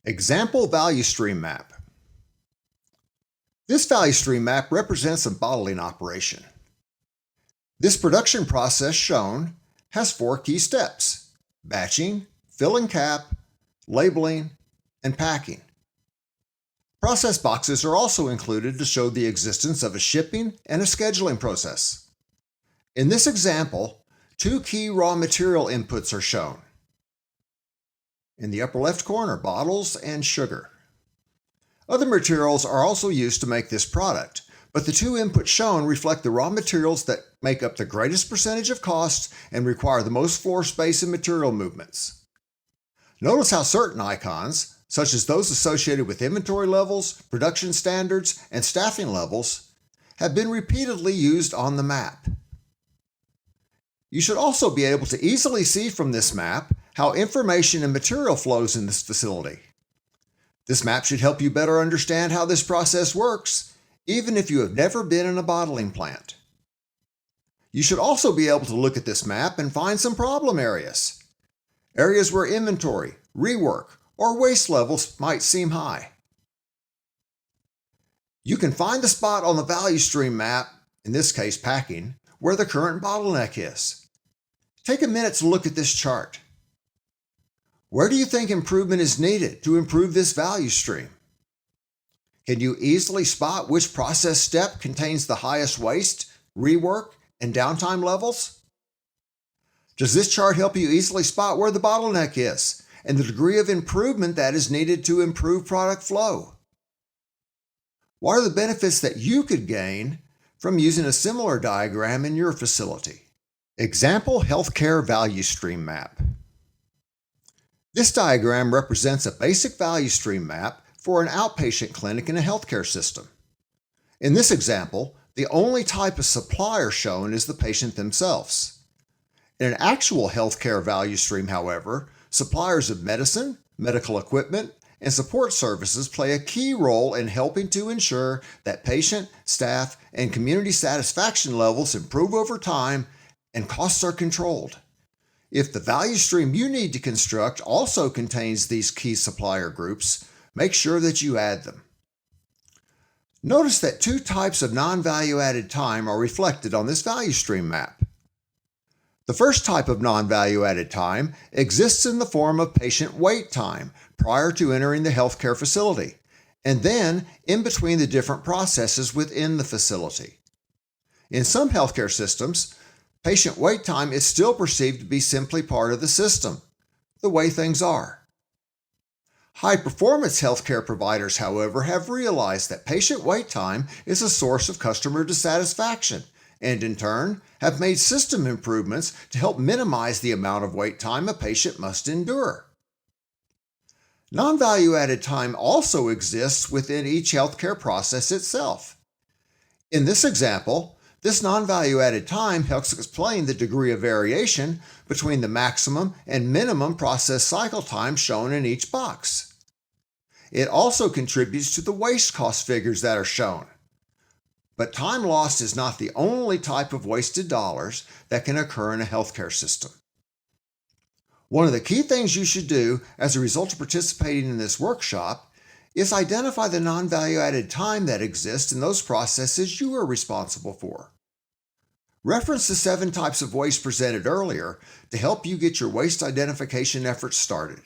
Example value stream map. This value stream map represents a bottling operation. This production process shown has 4 key steps: batching, filling cap, labeling, and packing. Process boxes are also included to show the existence of a shipping and a scheduling process. In this example, 2 key raw material inputs are shown. In the upper left corner, bottles and sugar. Other materials are also used to make this product, but the 2 inputs shown reflect the raw materials that make up the greatest percentage of cost and require the most floor space and material movements. Notice how certain icons, such as those associated with inventory levels, production standards, and staffing levels, have been repeatedly used on the map. You should also be able to easily see from this map how information and material flows in this facility. This map should help you better understand how this process works, even if you have never been in a bottling plant. You should also be able to look at this map and find some problem areas. Areas where inventory, rework, or waste levels might seem high. You can find the spot on the value stream map, in this case packing, where the current bottleneck is. Take a minute to look at this chart. Where do you think improvement is needed to improve this value stream? Can you easily spot which process step contains the highest waste, rework, and downtime levels? Does this chart help you easily spot where the bottleneck is and the degree of improvement that is needed to improve product flow? What are the benefits that you could gain from using a similar diagram in your facility? Example healthcare value stream map. This diagram represents a basic value stream map for an outpatient clinic in a healthcare system. In this example, the only type of supplier shown is the patient themselves. In an actual healthcare value stream, however, suppliers of medicine, medical equipment, and support services play a key role in helping to ensure that patient, staff, and community satisfaction levels improve over time and costs are controlled. If the value stream you need to construct also contains these key supplier groups, make sure that you add them. Notice that 2 types of non-value-added time are reflected on this value stream map. The first type of non-value-added time exists in the form of patient wait time prior to entering the healthcare facility, and then in between the different processes within the facility. In some healthcare systems, patient wait time is still perceived to be simply part of the system, the way things are. High-performance healthcare providers, however, have realized that patient wait time is a source of customer dissatisfaction and, in turn, have made system improvements to help minimize the amount of wait time a patient must endure. Non-value-added time also exists within each healthcare process itself. In this example, this non-value-added time helps explain the degree of variation between the maximum and minimum process cycle time shown in each box. It also contributes to the waste cost figures that are shown. But time lost is not the only type of wasted dollars that can occur in a healthcare system. One of the key things you should do as a result of participating in this workshop is identify the non-value-added time that exists in those processes you are responsible for. Reference the 7 types of waste presented earlier to help you get your waste identification efforts started.